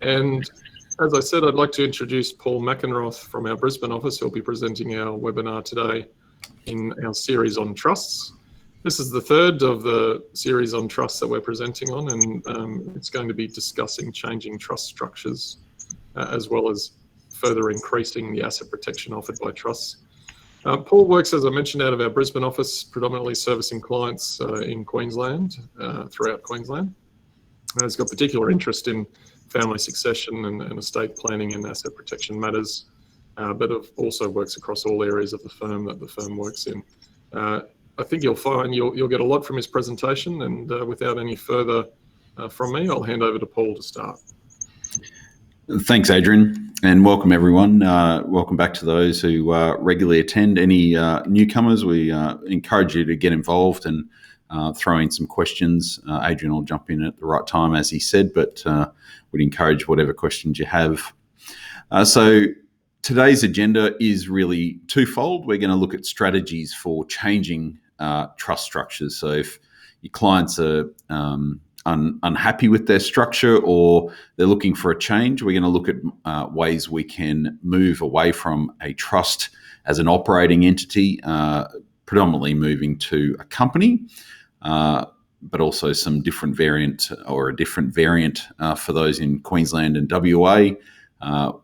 And as I said, I'd like to introduce Paul McEnroth from our Brisbane office, who'll be presenting our webinar today in our series on trusts. This is the third of the series on trusts that we're presenting on, and it's going to be discussing changing trust structures, as well as further increasing the asset protection offered by trusts. Paul works, as I mentioned, out of our Brisbane office, predominantly servicing clients in Queensland, throughout Queensland. He's got particular interest in family succession and estate planning and asset protection matters, but also works across all areas of the firm that the firm works in. I think you'll find you'll get a lot from his presentation, and without any further from me, I'll hand over to Paul to start. Thanks, Adrian, and welcome everyone. Welcome back to those who regularly attend. Any newcomers, we encourage you to get involved and throw in some questions. Adrian will jump in at the right time, as he said, but we'd encourage whatever questions you have. So today's agenda is really twofold. We're going to look at strategies for changing trust structures. So if your clients are unhappy with their structure or they're looking for a change, we're going to look at ways we can move away from a trust as an operating entity, predominantly moving to a company, but also some different variant or a different variant for those in Queensland and WA,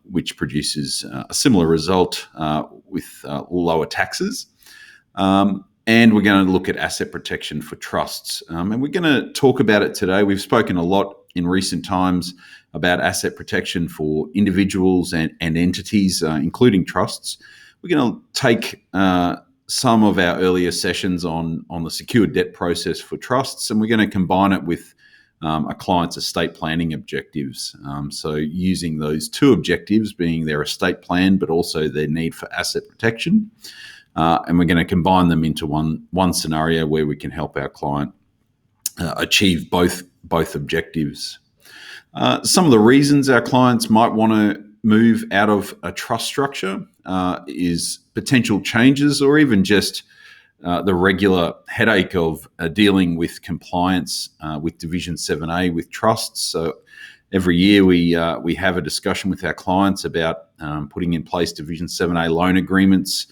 which produces a similar result with lower taxes. And we're going to look at asset protection for trusts. And we're going to talk about it today. We've spoken a lot in recent times about asset protection for individuals and entities, including trusts. We're going to take some of our earlier sessions on the secured debt process for trusts, and we're going to combine it with a client's estate planning objectives. So using those two objectives being their estate plan, but also their need for asset protection. And we're going to combine them into one scenario where we can help our client achieve both objectives. Some of the reasons our clients might want to move out of a trust structure is potential changes, or even just the regular headache of dealing with compliance with Division 7A with trusts. So every year we have a discussion with our clients about putting in place Division 7A loan agreements,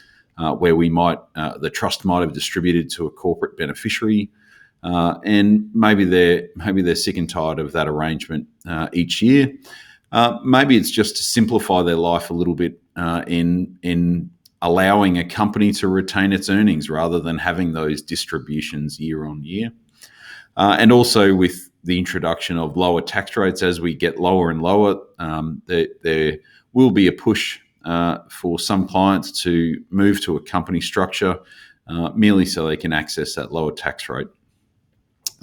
where the trust might have distributed to a corporate beneficiary, and maybe they're sick and tired of that arrangement each year. Maybe it's just to simplify their life a little bit in allowing a company to retain its earnings rather than having those distributions year on year. And also with the introduction of lower tax rates, as we get lower and lower, there will be a push for some clients to move to a company structure merely so they can access that lower tax rate.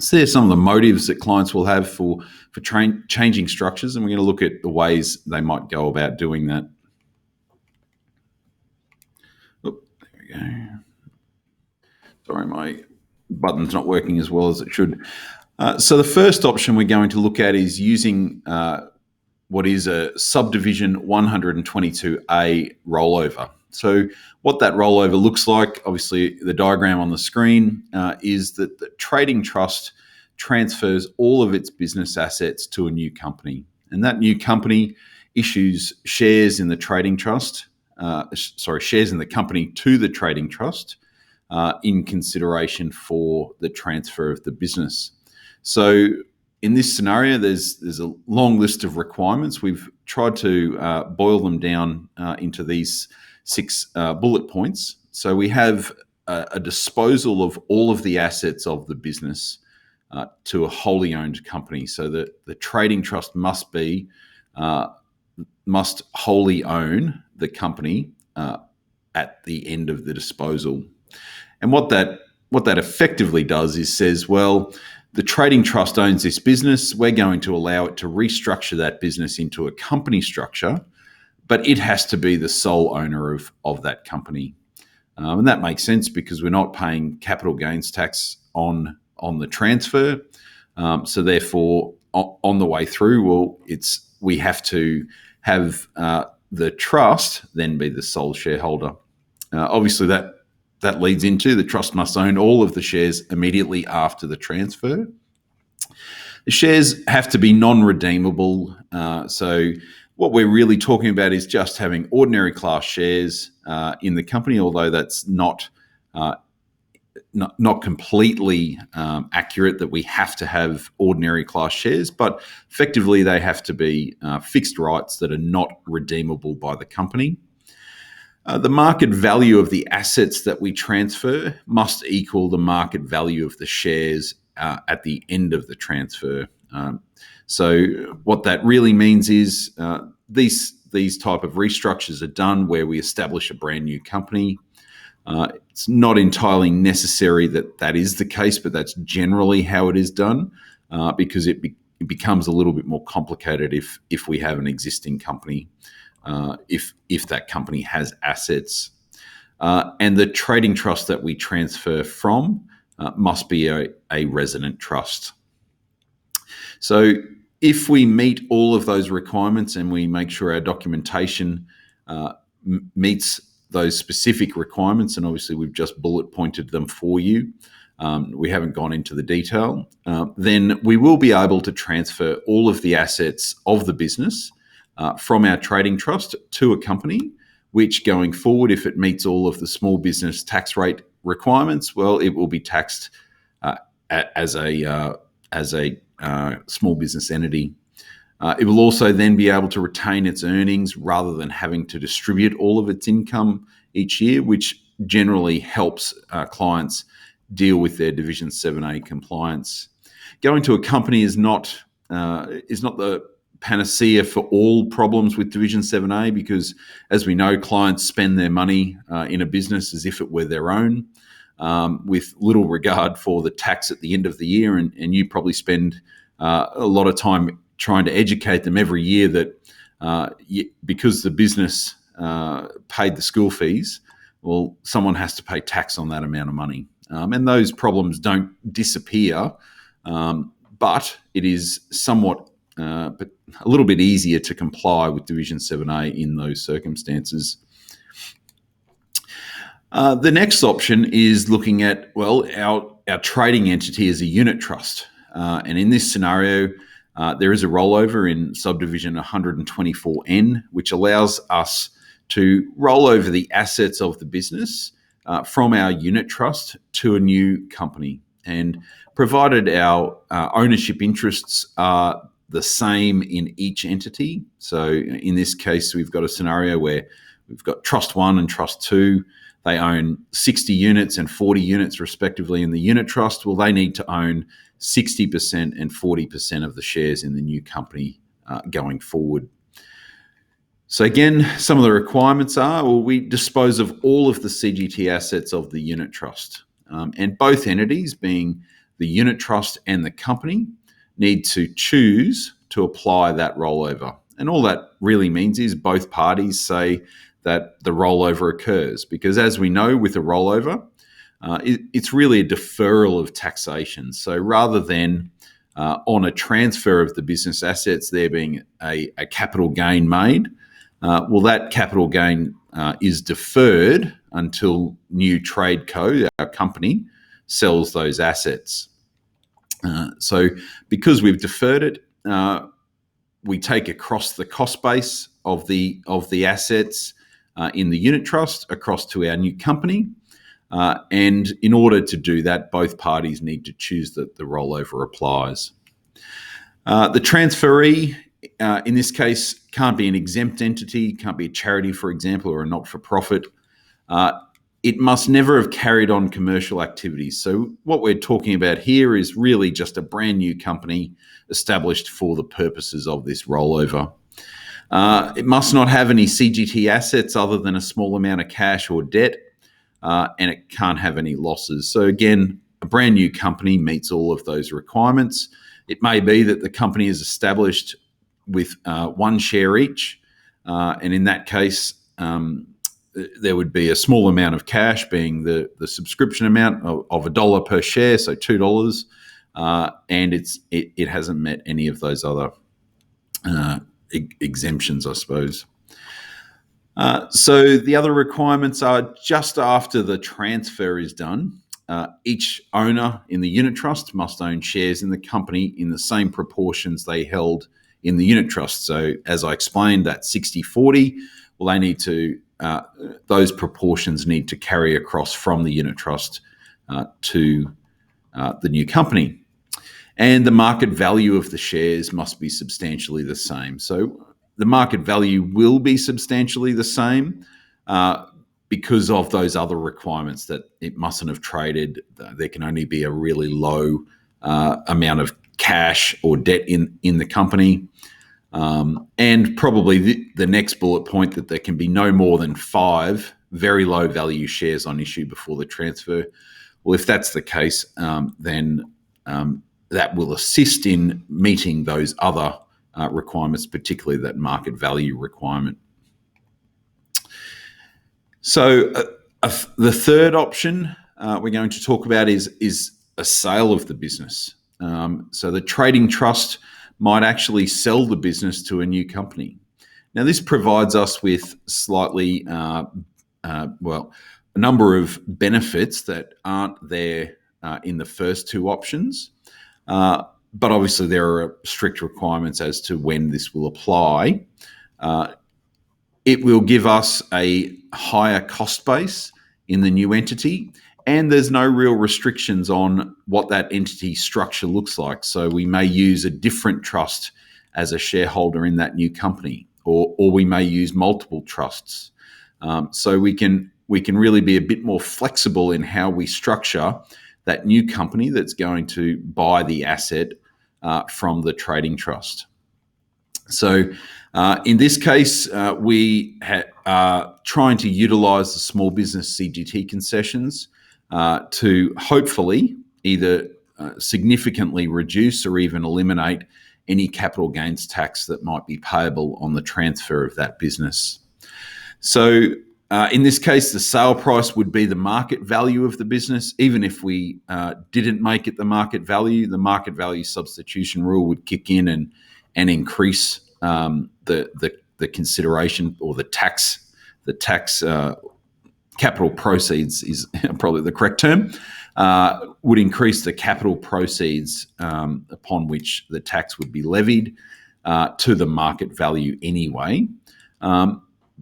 So there's some of the motives that clients will have for changing structures, and we're going to look at the ways they might go about doing that. Oh, there we go. Sorry, my button's not working as well as it should. So the first option we're going to look at is using what is a Subdivision 122A rollover. So what that rollover looks like, obviously the diagram on the screen, is that the trading trust transfers all of its business assets to a new company. And that new company issues shares in the trading trust, shares in the company to the trading trust in consideration for the transfer of the business. So in this scenario, there's a long list of requirements. We've tried to boil them down into these 6 bullet points. So we have a disposal of all of the assets of the business to a wholly owned company. So that the trading trust must wholly own the company at the end of the disposal. And what that effectively does is says, well, the trading trust owns this business. We're going to allow it to restructure that business into a company structure, but it has to be the sole owner of that company. And that makes sense because we're not paying capital gains tax on the transfer. So therefore, on the way through, we have to have the trust then be the sole shareholder. Obviously, that leads into the trust must own all of the shares immediately after the transfer. The shares have to be non-redeemable. So what we're really talking about is just having ordinary class shares in the company, although that's not completely accurate that we have to have ordinary class shares, but effectively they have to be fixed rights that are not redeemable by the company. The market value of the assets that we transfer must equal the market value of the shares at the end of the transfer. So what that really means is these type of restructures are done where we establish a brand new company. It's not entirely necessary that is the case, but that's generally how it is done because it becomes a little bit more complicated if we have an existing company, if that company has assets. And the trading trust that we transfer from must be a resident trust. So if we meet all of those requirements and we make sure our documentation meets those specific requirements, and obviously we've just bullet pointed them for you, we haven't gone into the detail, then we will be able to transfer all of the assets of the business from our trading trust to a company, which going forward, if it meets all of the small business tax rate requirements, well, it will be taxed as a small business entity. It will also then be able to retain its earnings rather than having to distribute all of its income each year, which generally helps clients deal with their Division 7A compliance. Going to a company is not the panacea for all problems with Division 7A because, as we know, clients spend their money in a business as if it were their own, with little regard for the tax at the end of the year, and you probably spend a lot of time trying to educate them every year that because the business paid the school fees, well, someone has to pay tax on that amount of money. And those problems don't disappear, but it is somewhat but a little bit easier to comply with Division 7A in those circumstances. The next option is looking at, well, our trading entity as a unit trust. And in this scenario, there is a rollover in Subdivision 124N, which allows us to roll over the assets of the business from our unit trust to a new company. And provided our ownership interests are the same in each entity, so in this case, we've got a scenario where we've got Trust 1 and Trust 2. They own 60 units and 40 units respectively in the unit trust. Well, they need to own 60% and 40% of the shares in the new company going forward. So again, some of the requirements are, well, we dispose of all of the CGT assets of the unit trust. And both entities, being the unit trust and the company, need to choose to apply that rollover. And all that really means is both parties say that the rollover occurs, because as we know with a rollover, it's really a deferral of taxation. So rather than on a transfer of the business assets there being a capital gain made, well, that capital gain is deferred until New Trade Co, our company, sells those assets. So because we've deferred it, we take across the cost base of the assets in the unit trust across to our new company. And in order to do that, both parties need to choose that the rollover applies. The transferee, in this case, can't be an exempt entity, can't be a charity, for example, or a not-for-profit. It must never have carried on commercial activities. So what we're talking about here is really just a brand new company established for the purposes of this rollover. It must not have any CGT assets other than a small amount of cash or debt, and it can't have any losses. So again, a brand new company meets all of those requirements. It may be that the company is established with one share each, and in that case, there would be a small amount of cash, being the subscription amount of $1 per share, so $2, and it hasn't met any of those other exemptions, I suppose. So the other requirements are just after the transfer is done, each owner in the unit trust must own shares in the company in the same proportions they held in the unit trust. So as I explained, that 60-40, well, they need to, those proportions need to carry across from the unit trust to the new company. And the market value of the shares must be substantially the same. So the market value will be substantially the same because of those other requirements, that it mustn't have traded. There can only be a really low amount of cash or debt in the company. And probably the next bullet point, that there can be no more than 5 very low value shares on issue before the transfer. Well, if that's the case, then that will assist in meeting those other requirements, particularly that market value requirement. So the third option we're going to talk about is a sale of the business. So the trading trust might actually sell the business to a new company. Now, this provides us with slightly, a number of benefits that aren't there in the first two options. But obviously there are strict requirements as to when this will apply. It will give us a higher cost base in the new entity, and there's no real restrictions on what that entity structure looks like. So we may use a different trust as a shareholder in that new company, or we may use multiple trusts. So we can really be a bit more flexible in how we structure that new company that's going to buy the asset from the trading trust. So in this case, we are trying to utilise the small business CGT concessions to hopefully either significantly reduce or even eliminate any capital gains tax that might be payable on the transfer of that business. So in this case, the sale price would be the market value of the business. Even if we didn't make it the market value substitution rule would kick in and increase the consideration, or the tax capital proceeds is probably the correct term, would increase the capital proceeds upon which the tax would be levied to the market value anyway.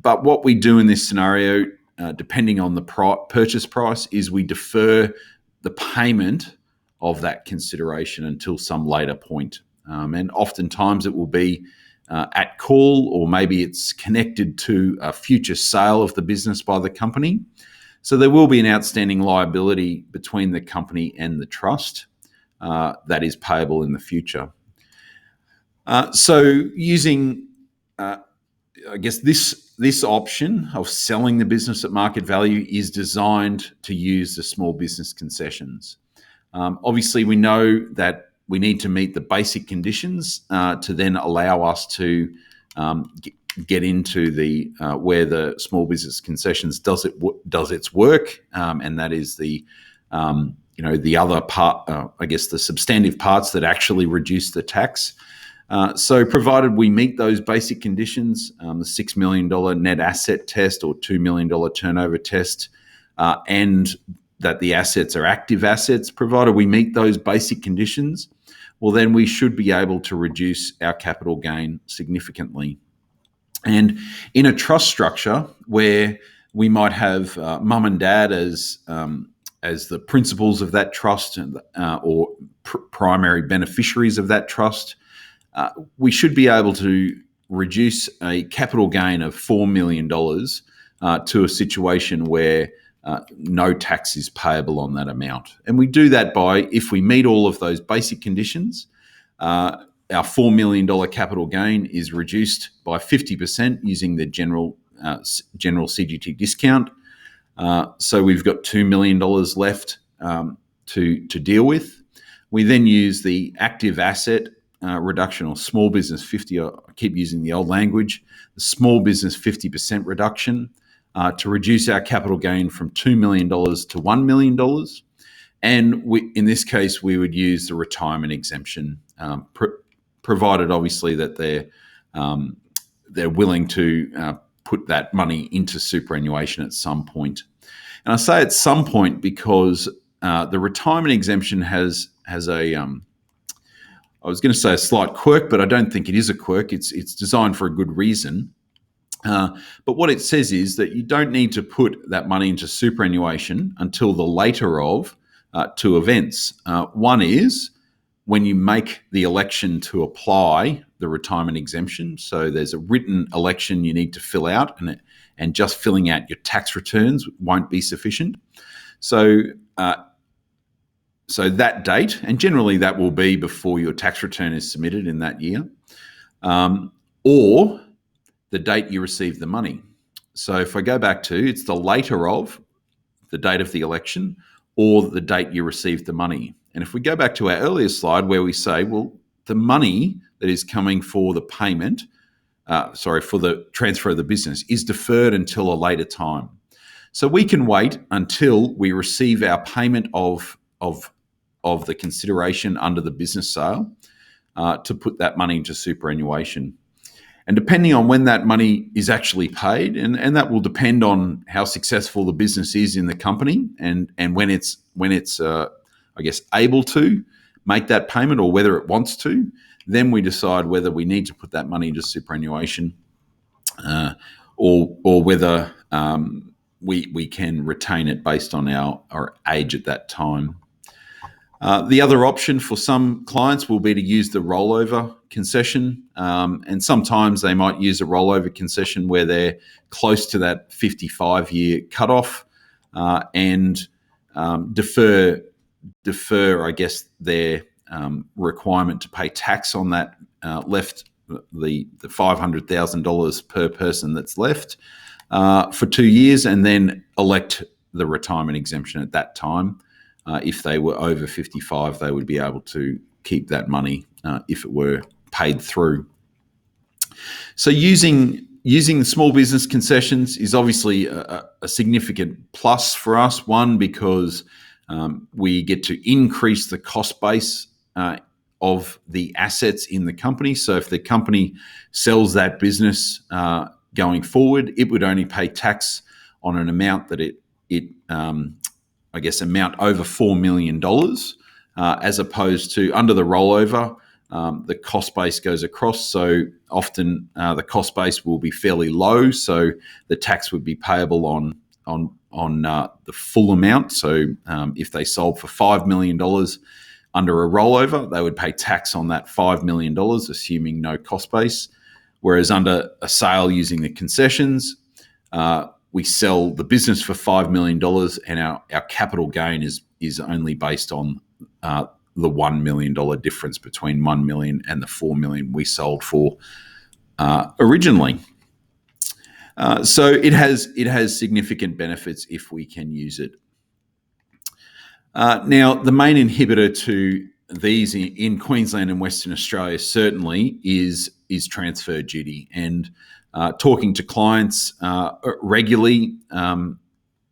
But what we do in this scenario, depending on the purchase price, is we defer the payment of that consideration until some later point. And oftentimes it will be at call, or maybe it's connected to a future sale of the business by the company. So there will be an outstanding liability between the company and the trust that is payable in the future. So using, I guess, this option of selling the business at market value is designed to use the small business concessions. Obviously, we know that we need to meet the basic conditions to then allow us to get into the where the small business concessions does its work, and that is the the other part, I guess, the substantive parts that actually reduce the tax. So provided we meet those basic conditions, the $6 million net asset test or $2 million turnover test, and that the assets are active assets, provided we meet those basic conditions, well, then we should be able to reduce our capital gain significantly. And in a trust structure where we might have mum and dad as the principals of that trust, or primary beneficiaries of that trust, we should be able to reduce a capital gain of $4 million to a situation where no tax is payable on that amount. And we do that by, if we meet all of those basic conditions, our $4 million capital gain is reduced by 50% using the general CGT discount. So we've got $2 million left to deal with. We then use the active asset reduction, or small business 50, I keep using the old language, the small business 50% reduction to reduce our capital gain from $2 million to $1 million. And in this case, we would use the retirement exemption, provided obviously that they're willing to put that money into superannuation at some point. And I say at some point because the retirement exemption has a I was going to say a slight quirk, but I don't think it is a quirk. It's designed for a good reason. But what it says is that you don't need to put that money into superannuation until the later of two events. One is when you make the election to apply the retirement exemption. So there's a written election you need to fill out, and just filling out your tax returns won't be sufficient. So that date, and generally that will be before your tax return is submitted in that year, or the date you receive the money. So if I go back to, it's the later of the date of the election or the date you received the money. And if we go back to our earlier slide where we say, well, the money that is coming for the payment, for the transfer of the business is deferred until a later time. So we can wait until we receive our payment of the consideration under the business sale to put that money into superannuation. And depending on when that money is actually paid, and that will depend on how successful the business is in the company and when it's able to make that payment or whether it wants to, then we decide whether we need to put that money into superannuation or whether we can retain it based on our age at that time. The other option for some clients will be to use the rollover concession, and sometimes they might use a rollover concession where they're close to that 55-year cutoff and defer, I guess, their requirement to pay tax on that left, the $500,000 per person that's left for 2 years, and then elect the retirement exemption at that time. If they were over 55, they would be able to keep that money if it were paid through. So using the small business concessions is obviously a significant plus for us. One, because we get to increase the cost base of the assets in the company. So if the company sells that business going forward, it would only pay tax on an amount that amount over $4 million, as opposed to under the rollover, the cost base goes across. So often the cost base will be fairly low, so the tax would be payable on the full amount. So if they sold for $5 million under a rollover, they would pay tax on that $5 million, assuming no cost base. Whereas under a sale using the concessions, we sell the business for $5 million, and our capital gain is only based on the $1 million difference between $1 million and the $4 million we sold for originally. So it has significant benefits if we can use it. Now, the main inhibitor to these in Queensland and Western Australia certainly is transfer duty, and talking to clients regularly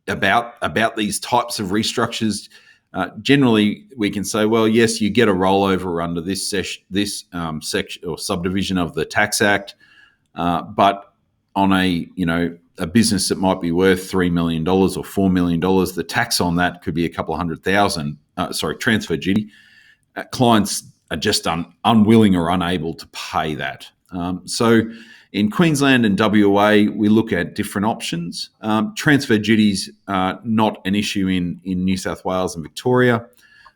about these types of restructures. Generally, we can say, well, yes, you get a rollover under this section or subdivision of the Tax Act, but on a business that might be worth $3 million or $4 million, the tax on that could be a couple of $100,000. Transfer duty. Clients are just unwilling or unable to pay that. So in Queensland and WA, we look at different options. Transfer duties are not an issue in New South Wales and Victoria,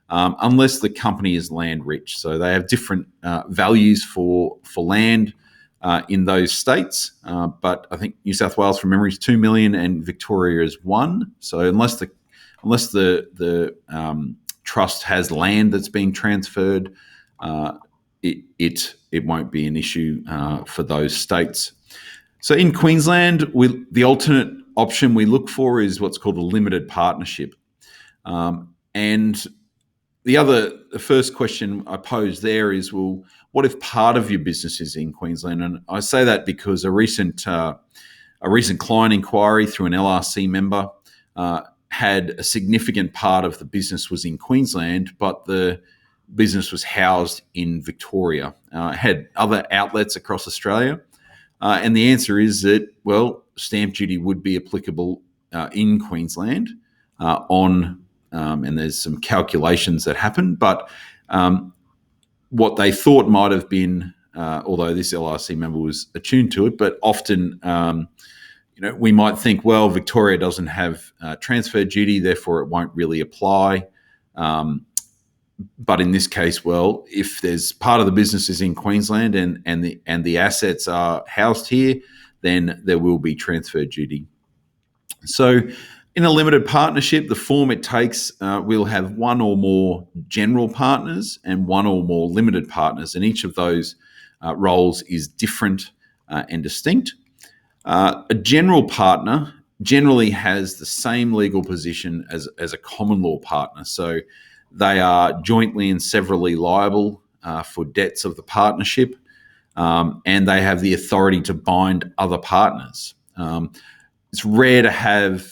unless the company is land rich. So they have different values for land in those states. But I think New South Wales, from memory, is 2 million and Victoria is 1. So unless the trust has land that's being transferred, it won't be an issue for those states. So in Queensland, the alternate option we look for is what's called a limited partnership. And the first question I pose there is, well, what if part of your business is in Queensland? And I say that because a recent client inquiry through an LRC member had a significant part of the business was in Queensland, but the business was housed in Victoria. Had other outlets across Australia. And the answer is that, well, stamp duty would be applicable in Queensland on and there's some calculations that happen. But what they thought might have been, although this LRC member was attuned to it, but often we might think, well, Victoria doesn't have transfer duty, therefore it won't really apply. But in this case, well, if there's part of the business is in Queensland and the assets are housed here, then there will be transfer duty. So in a limited partnership, the form it takes will have one or more general partners and one or more limited partners, and each of those roles is different and distinct. A general partner generally has the same legal position as a common law partner. So they are jointly and severally liable for debts of the partnership, and they have the authority to bind other partners. It's rare to have,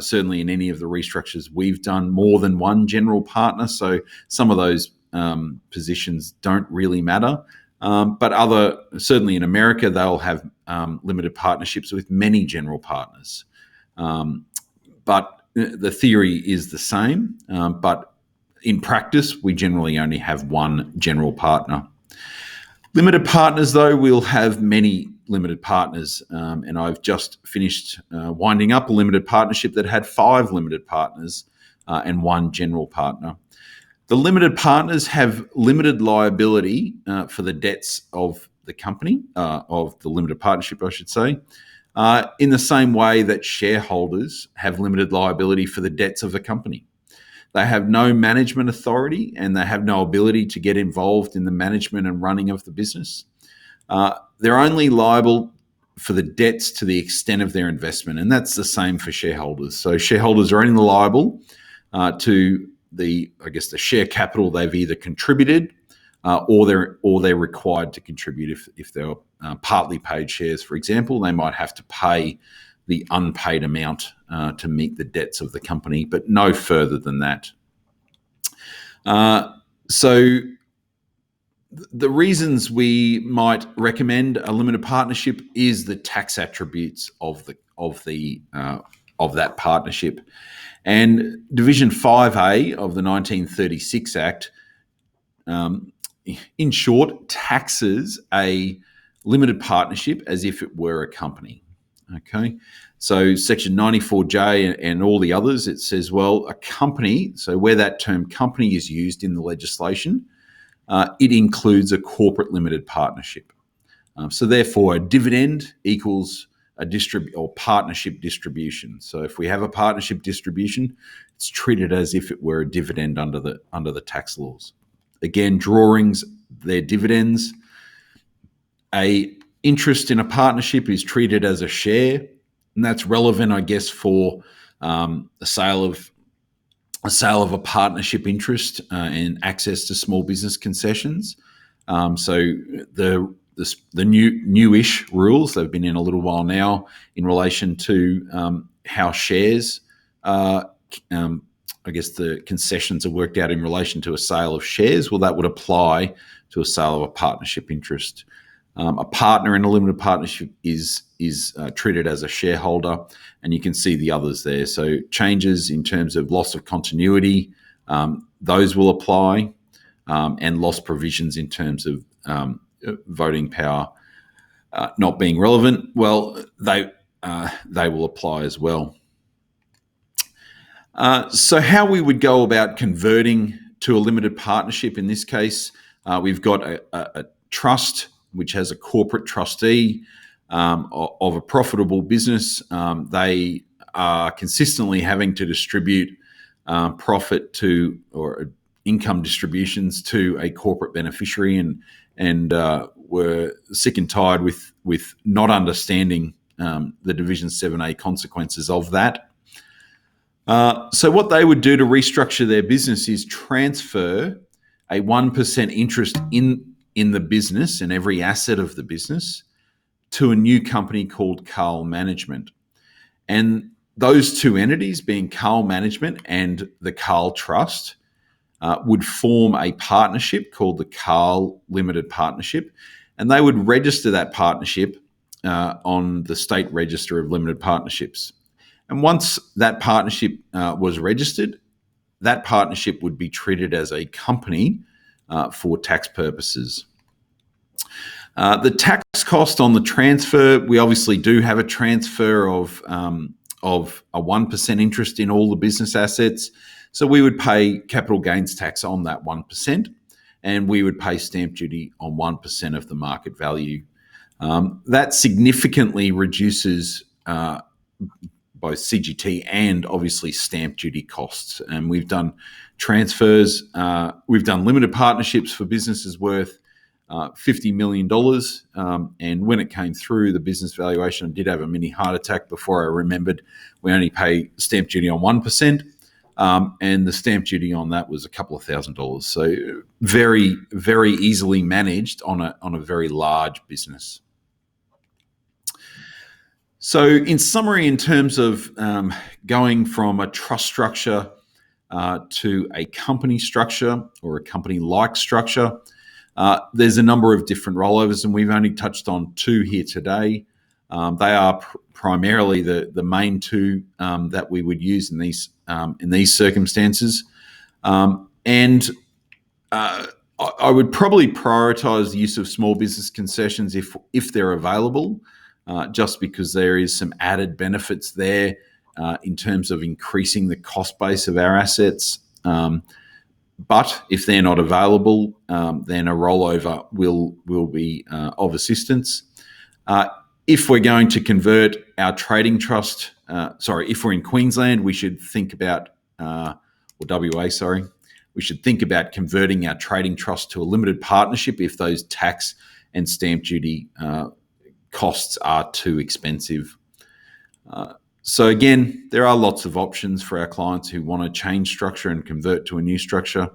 certainly in any of the restructures we've done, more than one general partner. So some of those positions don't really matter. But certainly in America, they'll have limited partnerships with many general partners. But the theory is the same. But in practice, we generally only have one general partner. Limited partners, though, will have many limited partners. And I've just finished winding up a limited partnership that had 5 limited partners and 1 general partner. The limited partners have limited liability for the debts of the company, of the limited partnership, I should say, in the same way that shareholders have limited liability for the debts of the company. They have no management authority and they have no ability to get involved in the management and running of the business. They're only liable for the debts to the extent of their investment, and that's the same for shareholders. So shareholders are only liable to the share capital they've either contributed or they're required to contribute. If they're partly paid shares, for example, they might have to pay the unpaid amount to meet the debts of the company, but no further than that. So the reasons we might recommend a limited partnership is the tax attributes of that partnership. And Division 5A of the 1936 Act, in short, taxes a limited partnership as if it were a company. Okay, so Section 94J and all the others, it says, well, a company, so where that term company is used in the legislation, it includes a corporate limited partnership. So therefore, a dividend equals a partnership distribution. So if we have a partnership distribution, it's treated as if it were a dividend under the tax laws. Again, drawings, they're dividends. A interest in a partnership is treated as a share, and that's relevant, I guess, for a sale of a partnership interest and access to small business concessions. So the newish rules, they've been in a little while now, in relation to how shares, the concessions are worked out in relation to a sale of shares. Well, that would apply to a sale of a partnership interest. A partner in a limited partnership is treated as a shareholder, and you can see the others there. So changes in terms of loss of continuity, those will apply, and loss provisions in terms of voting power not being relevant, well, they will apply as well. So how we would go about converting to a limited partnership in this case, we've got a trust which has a corporate trustee of a profitable business. They are consistently having to distribute profit to or income distributions to a corporate beneficiary, and were sick and tired with not understanding the Division 7A consequences of that. So what they would do to restructure their business is transfer a 1% interest in the business and every asset of the business to a new company called Carl Management. And those two entities, being Carl Management and the Carl Trust, would form a partnership called the Carl Limited Partnership, and they would register that partnership on the State Register of Limited Partnerships. And once that partnership was registered, that partnership would be treated as a company for tax purposes. The tax cost on the transfer, we obviously do have a transfer of a 1% interest in all the business assets. So we would pay capital gains tax on that 1%, and we would pay stamp duty on 1% of the market value. That significantly reduces both CGT and obviously stamp duty costs. And we've done transfers, we've done limited partnerships for businesses worth $50 million. And when it came through the business valuation, I did have a mini heart attack before I remembered we only pay stamp duty on 1%. And the stamp duty on that was a couple of $1,000s. So very, very easily managed on a very large business. So in summary, in terms of going from a trust structure to a company structure or a company-like structure, there's a number of different rollovers, and we've only touched on two here today. They are primarily the main two that we would use in these circumstances. And I would probably prioritise the use of small business concessions if they're available, just because there is some added benefits there in terms of increasing the cost base of our assets. But if they're not available, then a rollover will be of assistance. If we're going to convert our trading trust, if we're in Queensland, we should think about, or WA, we should think about converting our trading trust to a limited partnership if those tax and stamp duty costs are too expensive. So again, there are lots of options for our clients who want to change structure and convert to a new structure.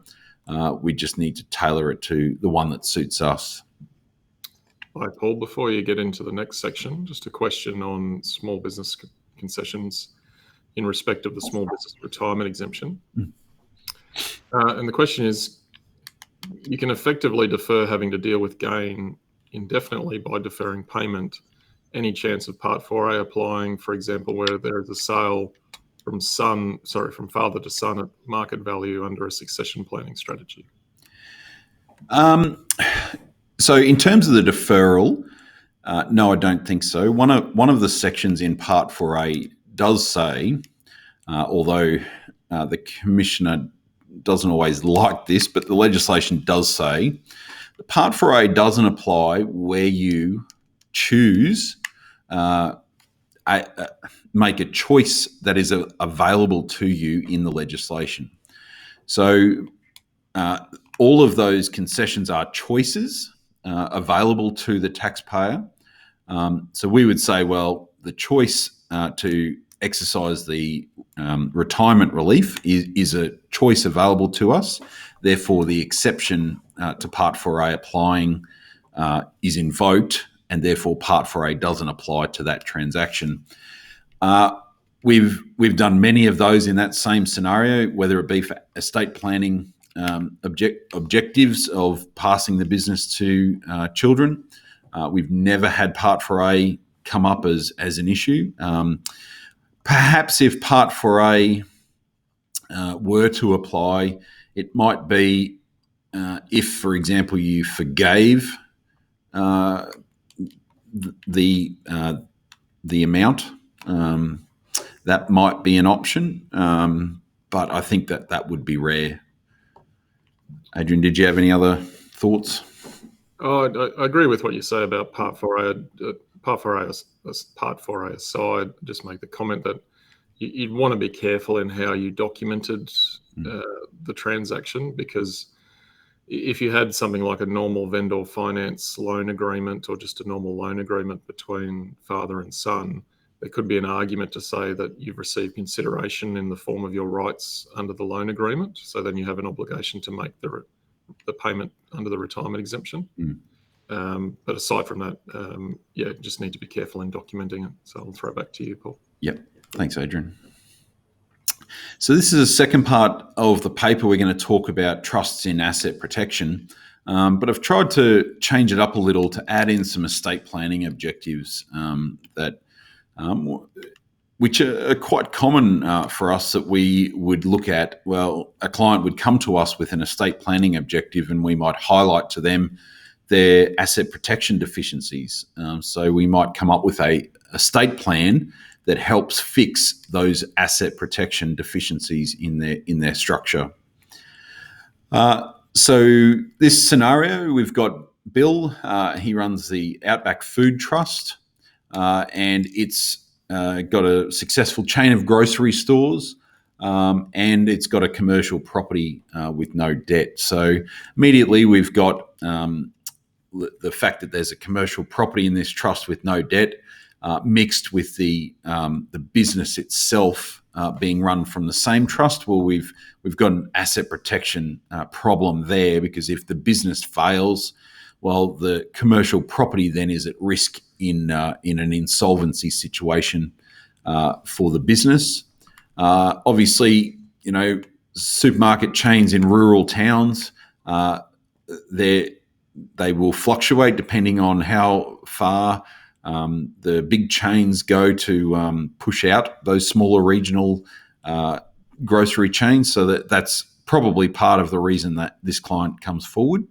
We just need to tailor it to the one that suits us. Hi, Paul. Before you get into the next section, just a question on small business concessions in respect of the small business retirement exemption. And the question is, you can effectively defer having to deal with gain indefinitely by deferring payment. Any chance of Part 4A applying, for example, where there is a sale from father to son at market value under a succession planning strategy? So in terms of the deferral, no, I don't think so. One of the sections in Part 4A does say, although the Commissioner doesn't always like this, but the legislation does say, the Part 4A doesn't apply where you choose make a choice that is available to you in the legislation. So all of those concessions are choices available to the taxpayer. So we would say, well, the choice to exercise the retirement relief is a choice available to us. Therefore, the exception to Part 4A applying is invoked, and therefore Part 4A doesn't apply to that transaction. We've done many of those in that same scenario, whether it be for estate planning objectives of passing the business to children. We've never had Part 4A come up as an issue. Perhaps if Part 4A were to apply, it might be if, for example, you forgave the amount, that might be an option, but I think that would be rare. Adrian, did you have any other thoughts? Oh, I agree with what you say about Part 4A. Part 4A aside, just make the comment that you'd want to be careful in how you documented the transaction, because if you had something like a normal vendor finance loan agreement or just a normal loan agreement between father and son, there could be an argument to say that you've received consideration in the form of your rights under the loan agreement. So then you have an obligation to make the payment under the retirement exemption. But aside from that, just need to be careful in documenting it. So I'll throw it back to you, Paul. Yep. Thanks, Adrian. So this is the second part of the paper. We're going to talk about trusts in asset protection, but I've tried to change it up a little to add in some estate planning objectives that which are quite common for us that we would look at. Well, a client would come to us with an estate planning objective, and we might highlight to them their asset protection deficiencies. So we might come up with a estate plan that helps fix those asset protection deficiencies in their structure. So this scenario, we've got Bill. He runs the Outback Food Trust, and it's got a successful chain of grocery stores, and it's got a commercial property with no debt. So immediately we've got the fact that there's a commercial property in this trust with no debt, mixed with the business itself being run from the same trust. Well, we've got an asset protection problem there, because if the business fails, well, the commercial property then is at risk in an insolvency situation for the business. Obviously, supermarket chains in rural towns, they will fluctuate depending on how far the big chains go to push out those smaller regional grocery chains. So that's probably part of the reason that this client comes forward.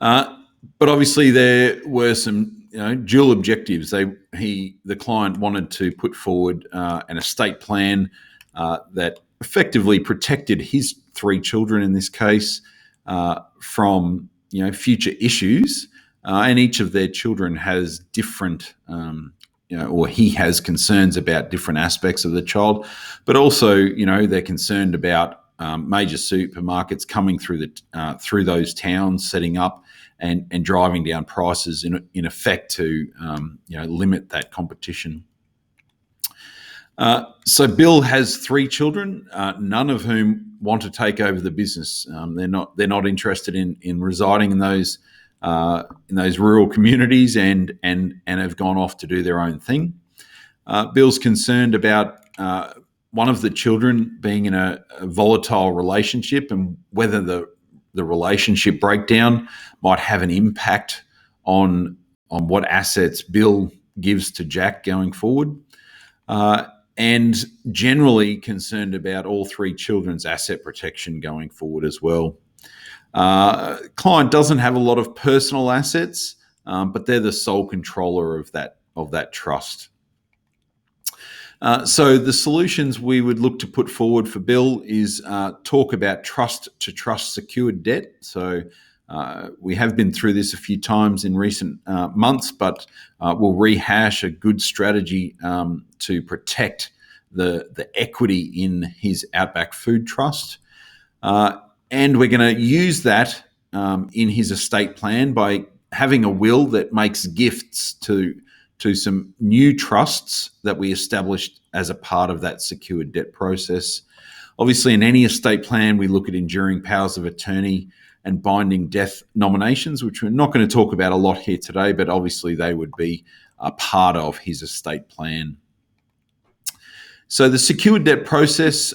But obviously there were some dual objectives. The client wanted to put forward an estate plan that effectively protected his 3 children in this case from future issues, and each of their children has different or he has concerns about different aspects of the child, but also they're concerned about major supermarkets coming through those towns, setting up and driving down prices in effect to limit that competition. So Bill has 3 children, none of whom want to take over the business. They're not interested in residing in those rural communities and have gone off to do their own thing. Bill's concerned about one of the children being in a volatile relationship, and whether the relationship breakdown might have an impact on what assets Bill gives to Jack going forward. And generally concerned about all 3 children's asset protection going forward as well. Client doesn't have a lot of personal assets, but they're the sole controller of that trust. So the solutions we would look to put forward for Bill is talk about trust-to-trust secured debt. So we have been through this a few times in recent months, but we'll rehash a good strategy to protect the equity in his Outback Food Trust. And we're going to use that in his estate plan by having a will that makes gifts to some new trusts that we established as a part of that secured debt process. Obviously, in any estate plan, we look at enduring powers of attorney and binding death nominations, which we're not going to talk about a lot here today, but obviously they would be a part of his estate plan. So the secured debt process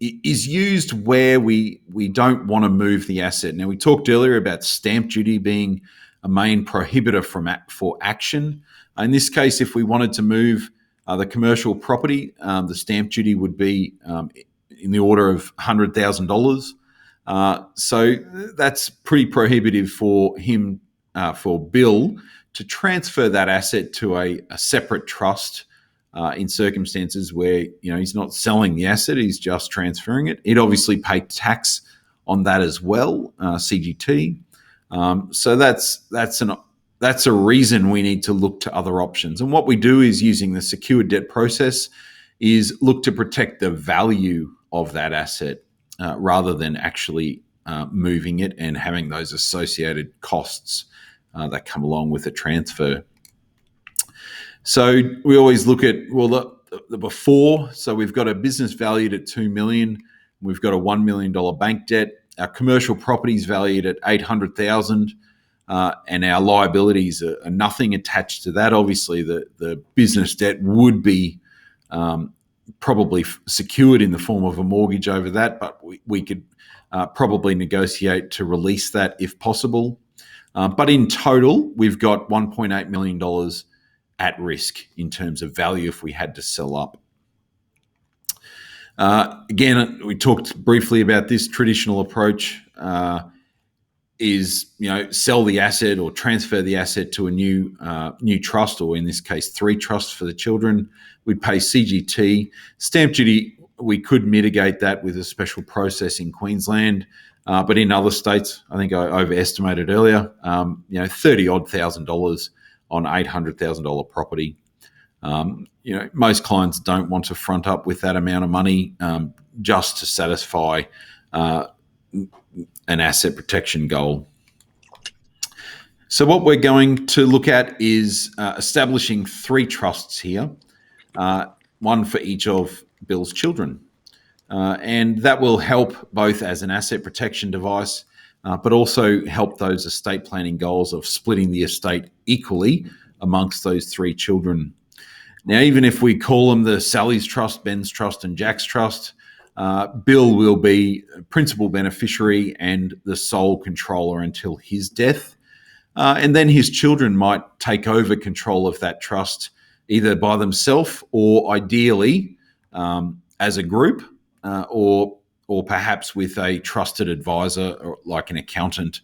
is used where we don't want to move the asset. Now, we talked earlier about stamp duty being a main prohibitor for action. In this case, if we wanted to move the commercial property, the stamp duty would be in the order of $100,000. So that's pretty prohibitive for him, for Bill, to transfer that asset to a separate trust in circumstances where he's not selling the asset, he's just transferring it. He'd obviously pay tax on that as well, CGT. So that's a reason we need to look to other options. And what we do is, using the secured debt process, is look to protect the value of that asset rather than actually moving it and having those associated costs that come along with a transfer. So we always look at, the before. So we've got a business valued at $2 million. We've got a $1 million bank debt. Our commercial property is valued at $800,000. And our liabilities are nothing attached to that. Obviously, the business debt would be probably secured in the form of a mortgage over that, but we could probably negotiate to release that if possible. But in total, we've got $1.8 million at risk in terms of value if we had to sell up. Again, we talked briefly about this traditional approach is, sell the asset or transfer the asset to a new trust, or in this case, 3 trusts for the children. We'd pay CGT. Stamp duty, we could mitigate that with a special process in Queensland, but in other states, I think I overestimated earlier, $30,000 odd on $800,000 property. Most clients don't want to front up with that amount of money just to satisfy an asset protection goal. So what we're going to look at is establishing 3 trusts here, one for each of Bill's children. And that will help both as an asset protection device, but also help those estate planning goals of splitting the estate equally amongst those 3 children. Now, even if we call them the Sally's Trust, Ben's Trust, and Jack's Trust, Bill will be principal beneficiary and the sole controller until his death. And then his children might take over control of that trust, either by themselves or ideally as a group, or perhaps with a trusted advisor, or like an accountant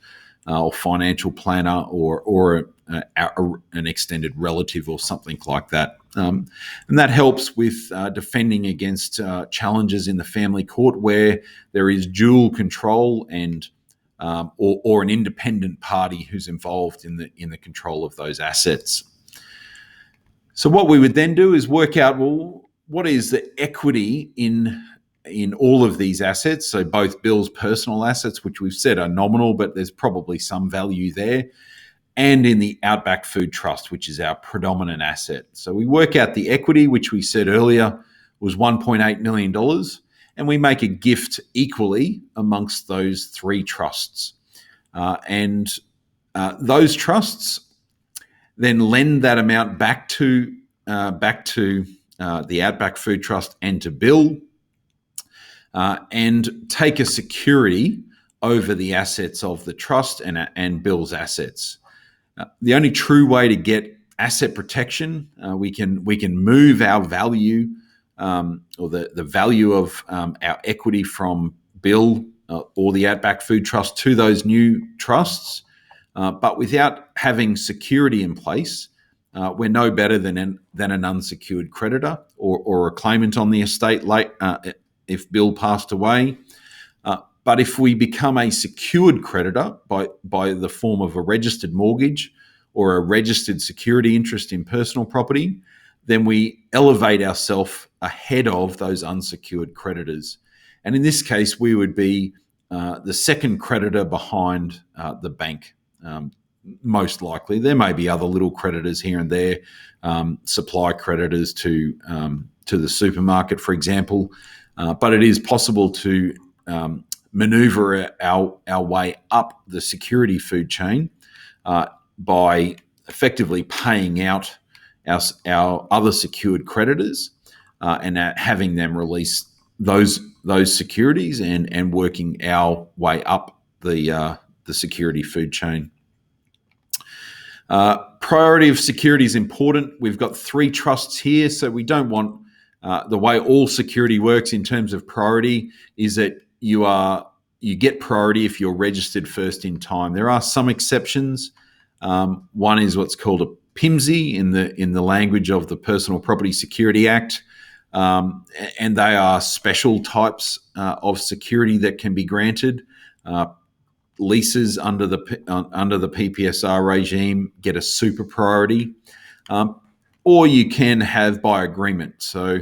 or financial planner, or an extended relative or something like that. And that helps with defending against challenges in the family court where there is dual control and or an independent party who's involved in the control of those assets. So what we would then do is work out, well, what is the equity in all of these assets? So both Bill's personal assets, which we've said are nominal, but there's probably some value there, and in the Outback Food Trust, which is our predominant asset. So we work out the equity, which we said earlier was $1.8 million, and we make a gift equally amongst those 3 trusts. And those trusts then lend that amount back to the Outback Food Trust and to Bill, and take a security over the assets of the trust and Bill's assets. The only true way to get asset protection, we can move our value or the value of our equity from Bill or the Outback Food Trust to those new trusts, but without having security in place, we're no better than an unsecured creditor or a claimant on the estate late if Bill passed away. But if we become a secured creditor by the form of a registered mortgage or a registered security interest in personal property, then we elevate ourselves ahead of those unsecured creditors. And in this case, we would be the second creditor behind the bank, most likely. There may be other little creditors here and there, supply creditors to the supermarket, for example. But it is possible to maneuver our way up the security food chain by effectively paying out our other secured creditors and having them release those securities and working our way up the security food chain. Priority of security is important. We've got 3 trusts here, so we don't want the way all security works in terms of priority is that you get priority if you're registered first in time. There are some exceptions. One is what's called a PIMSI in the language of the Personal Property Security Act, and they are special types of security that can be granted. Leases under the PPSR regime get a super priority, or you can have by agreement. So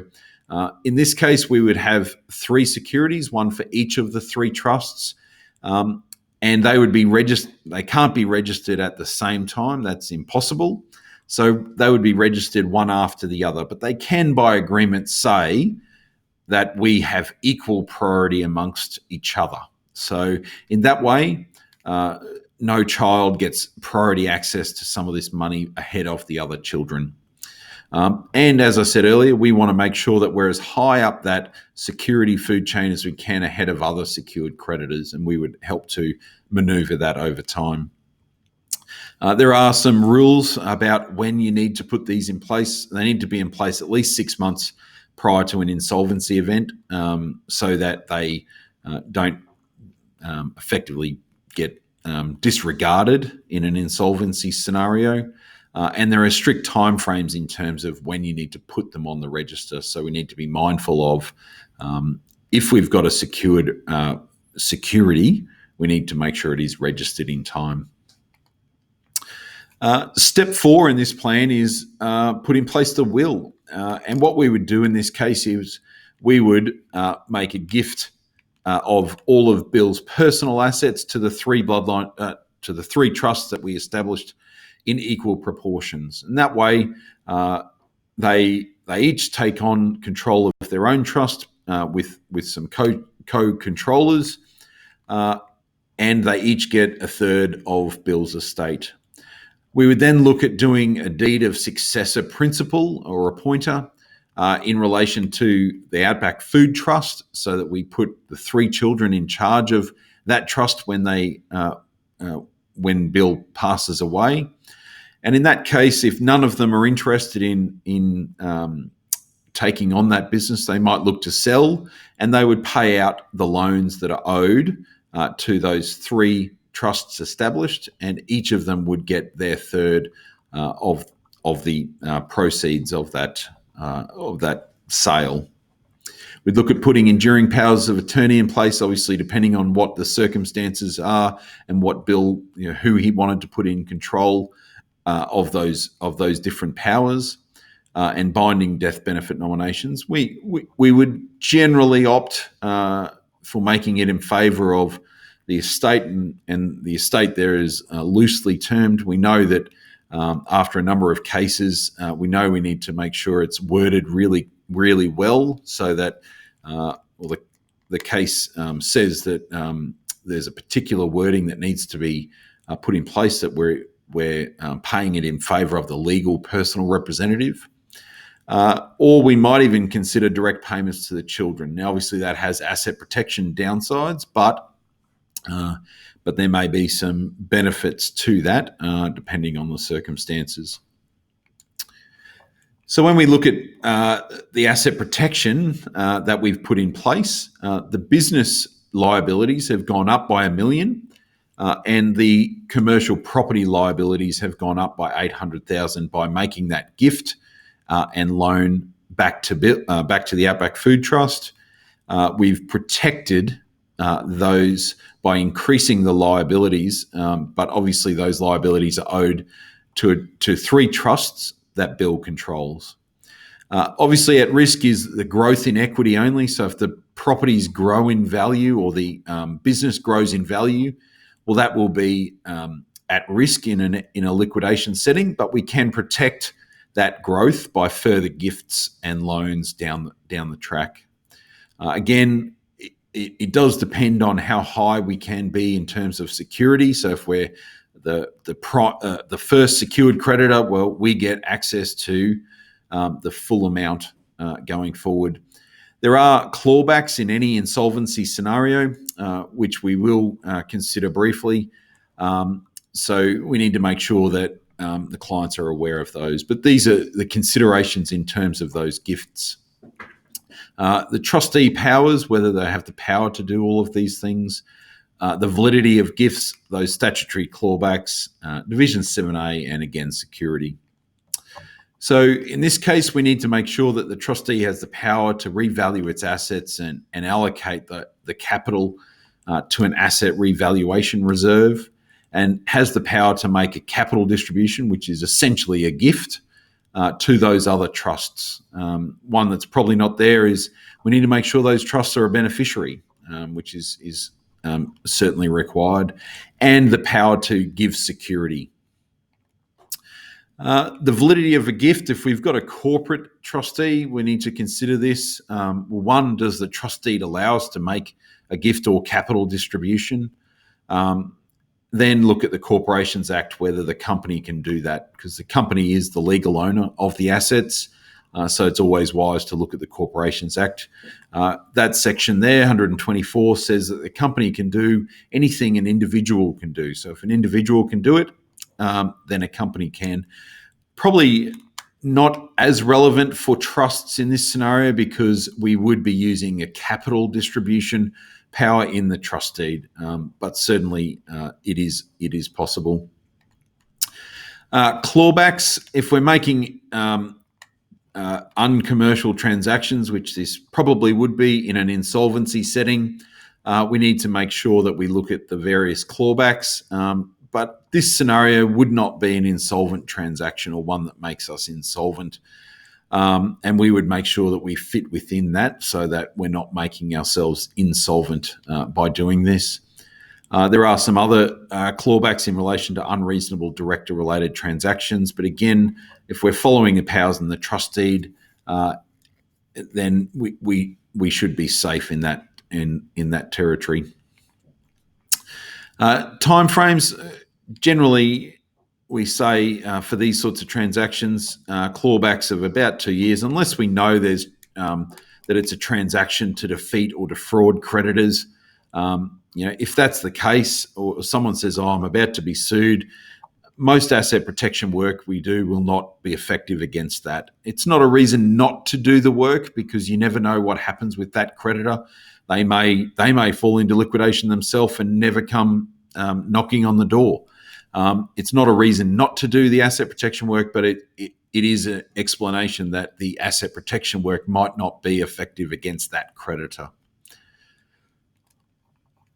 in this case, we would have 3 securities, one for each of the 3 trusts, and they would be registered. They can't be registered at the same time. That's impossible. So they would be registered one after the other, but they can by agreement say that we have equal priority amongst each other. So in that way, no child gets priority access to some of this money ahead of the other children. And as I said earlier, we want to make sure that we're as high up that security food chain as we can ahead of other secured creditors, and we would help to maneuver that over time. There are some rules about when you need to put these in place. They need to be in place at least 6 months prior to an insolvency event, so that they don't effectively get disregarded in an insolvency scenario. And there are strict timeframes in terms of when you need to put them on the register. So we need to be mindful of if we've got a secured security, we need to make sure it is registered in time. Step 4 in this plan is put in place the will. And what we would do in this case is we would make a gift of all of Bill's personal assets to the three trusts that we established in equal proportions. And that way, they each take on control of their own trust with some co-controllers, and they each get a third of Bill's estate. We would then look at doing a deed of successor principal or appointer in relation to the Outback Food Trust, so that we put the 3 children in charge of that trust when Bill passes away. And in that case, if none of them are interested in taking on that business, they might look to sell, and they would pay out the loans that are owed to those 3 trusts established, and each of them would get their third of the proceeds of that sale. We'd look at putting enduring powers of attorney in place, obviously depending on what the circumstances are and what Bill, who he wanted to put in control of those different powers, and binding death benefit nominations. We would generally opt for making it in favour of the estate, and the estate there is loosely termed. We know that after a number of cases, we know we need to make sure it's worded really, really well, so that the case says that there's a particular wording that needs to be put in place, that we're paying it in favour of the legal personal representative. Or we might even consider direct payments to the children. Now, obviously, that has asset protection downsides, but there may be some benefits to that depending on the circumstances. So when we look at the asset protection that we've put in place, the business liabilities have gone up by $1 million, and the commercial property liabilities have gone up by $800,000 by making that gift and loan back to the Outback Food Trust. We've protected those by increasing the liabilities, but obviously those liabilities are owed to 3 trusts that Bill controls. Obviously, at risk is the growth in equity only. So if the properties grow in value or the business grows in value, well, that will be at risk in a liquidation setting. But we can protect that growth by further gifts and loans down the track. Again, it does depend on how high we can be in terms of security. So if we're the first secured creditor, well, we get access to the full amount going forward. There are clawbacks in any insolvency scenario, which we will consider briefly. So we need to make sure that the clients are aware of those. But these are the considerations in terms of those gifts. The trustee powers, whether they have the power to do all of these things, the validity of gifts, those statutory clawbacks, Division 7A, and again, security. So in this case, we need to make sure that the trustee has the power to revalue its assets and allocate the capital to an asset revaluation reserve, and has the power to make a capital distribution, which is essentially a gift, to those other trusts. One that's probably not there is we need to make sure those trusts are a beneficiary, which is certainly required, and the power to give security. The validity of a gift, if we've got a corporate trustee, we need to consider this. One, does the trustee allow us to make a gift or capital distribution? Then look at the Corporations Act, whether the company can do that, because the company is the legal owner of the assets. So it's always wise to look at the Corporations Act. That section there, 124, says that the company can do anything an individual can do. So if an individual can do it, than a company can. Probably not as relevant for trusts in this scenario because we would be using a capital distribution power in the trust deed, but certainly it is possible. Clawbacks, if we're making uncommercial transactions, which this probably would be in an insolvency setting, we need to make sure that we look at the various clawbacks. But this scenario would not be an insolvent transaction or one that makes us insolvent. And we would make sure that we fit within that so that we're not making ourselves insolvent by doing this. There are some other clawbacks in relation to unreasonable director-related transactions. But again, if we're following the powers in the trust deed, then we should be safe in that territory. Timeframes, generally, we say for these sorts of transactions, clawbacks of about 2 years, unless we know there's that it's a transaction to defeat or defraud creditors. If that's the case, or someone says, "Oh, I'm about to be sued," most asset protection work we do will not be effective against that. It's not a reason not to do the work because you never know what happens with that creditor. They may fall into liquidation themselves and never come knocking on the door. It's not a reason not to do the asset protection work, but it is an explanation that the asset protection work might not be effective against that creditor.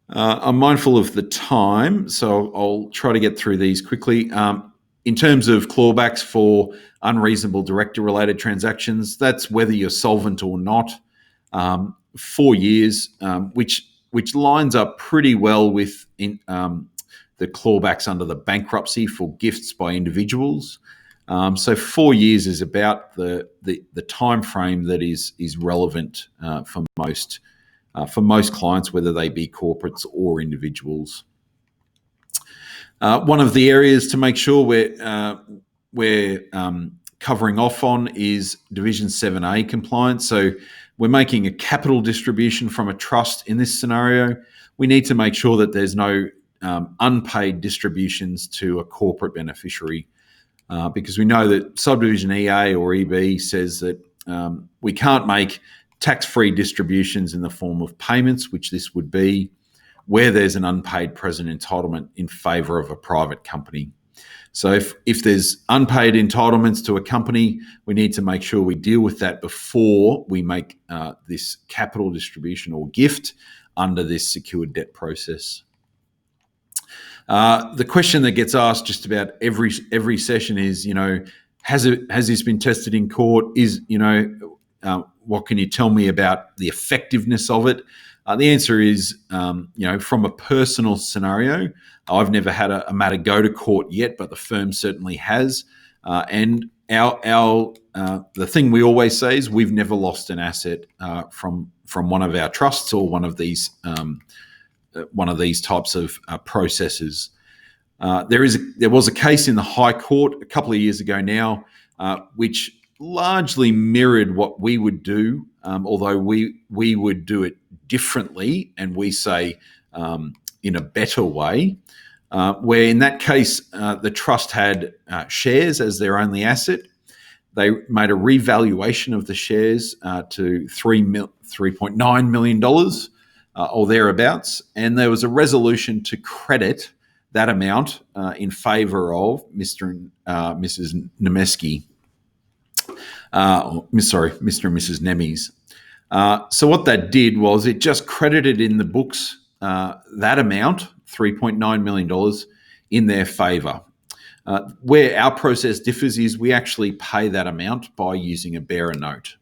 I'm mindful of the time, so I'll try to get through these quickly. In terms of clawbacks for unreasonable director-related transactions, that's whether you're solvent or not. 4 years, which lines up pretty well with the clawbacks under the bankruptcy for gifts by individuals. So 4 years is about the time frame that is relevant for most clients, whether they be corporates or individuals. One of the areas to make sure we're covering off on is Division 7A compliance. So we're making a capital distribution from a trust in this scenario. We need to make sure that there's no unpaid distributions to a corporate beneficiary because we know that Subdivision EA or EB says that we can't make tax-free distributions in the form of payments, which this would be, where there's an unpaid present entitlement in favour of a private company. So if there's unpaid entitlements to a company, we need to make sure we deal with that before we make this capital distribution or gift under this secured debt process. The question that gets asked just about every session is, has this been tested in court? What can you tell me about the effectiveness of it? The answer is, from a personal scenario, I've never had a matter go to court yet, but the firm certainly has. And the thing we always say is we've never lost an asset from one of our trusts or one of these types of processes. There was a case in the High Court a couple of years ago now, which largely mirrored what we would do, although we would do it differently, and we say in a better way, where in that case the trust had shares as their only asset. They made a revaluation of the shares to $3.9 million or thereabouts, and there was a resolution to credit that amount in favour of Mr. and Mrs. Nemeski. Mr. and Mrs. Nemes. So what that did was it just credited in the books that amount, $3.9 million, in their favour. Where our process differs is we actually pay that amount by using a bearer note.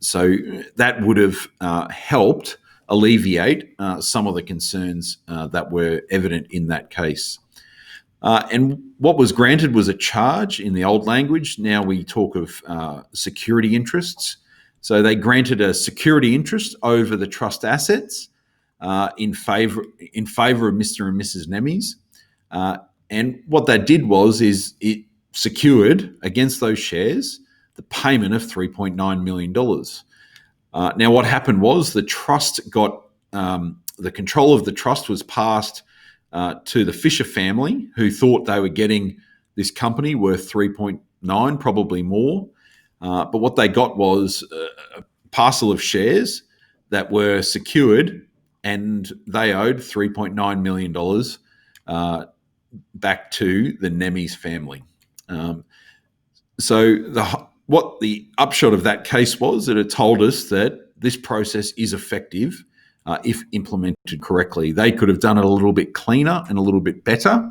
So that would have helped alleviate some of the concerns that were evident in that case. And what was granted was a charge in the old language. Now we talk of security interests. So they granted a security interest over the trust assets in favour of Mr. and Mrs. Nemes. And what that did was it secured against those shares the payment of $3.9 million. Now what happened was the trust got the control of the trust was passed to the Fisher family, who thought they were getting this company worth 3.9, probably more. But what they got was a parcel of shares that were secured, and they owed $3.9 million back to the Nemes family. So what the upshot of that case was that it told us that this process is effective if implemented correctly. They could have done it a little bit cleaner and a little bit better,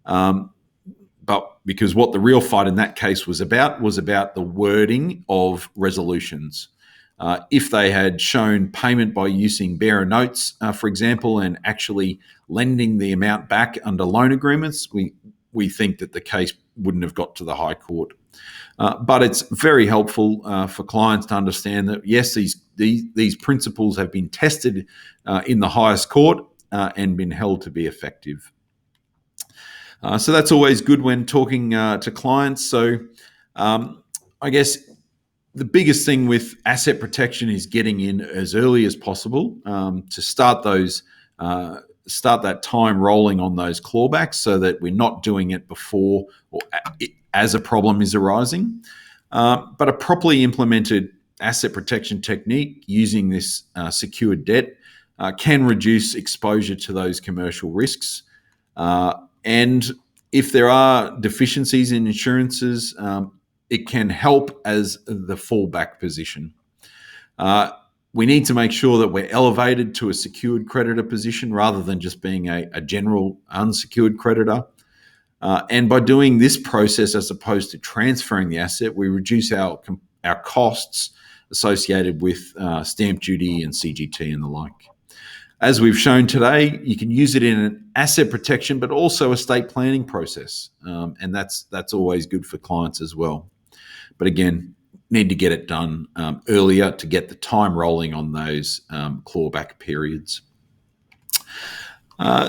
but because what the real fight in that case was about the wording of resolutions. If they had shown payment by using bearer notes, for example, and actually lending the amount back under loan agreements, we think that the case wouldn't have got to the High Court. But it's very helpful for clients to understand that, yes, these principles have been tested in the highest court and been held to be effective. So that's always good when talking to clients. So I guess the biggest thing with asset protection is getting in as early as possible to start that time rolling on those clawbacks, so that we're not doing it before or as a problem is arising. But a properly implemented asset protection technique using this secured debt can reduce exposure to those commercial risks. And if there are deficiencies in insurances, it can help as the fallback position. We need to make sure that we're elevated to a secured creditor position rather than just being a general unsecured creditor. And by doing this process as opposed to transferring the asset, we reduce our costs associated with stamp duty and CGT and the like. As we've shown today, you can use it in an asset protection, but also estate planning process. And that's always good for clients as well. But again, need to get it done earlier to get the time rolling on those clawback periods.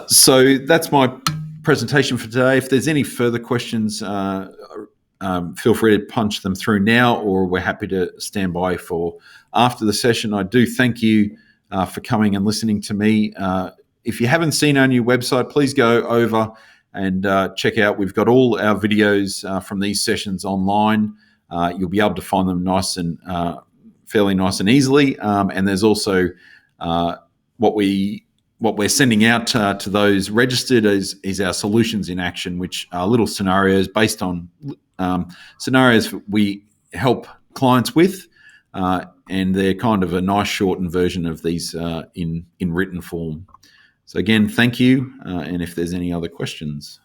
So that's my presentation for today. If there's any further questions, feel free to punch them through now, or we're happy to stand by for after the session. I do thank you for coming and listening to me. If you haven't seen our new website, please go over and check out. We've got all our videos from these sessions online. You'll be able to find them fairly nice and easily. And there's also what we're sending out to those registered is our solutions in action, which are little scenarios based on scenarios we help clients with, and they're kind of a nice shortened version of these in written form. So again, thank you, and if there's any other questions.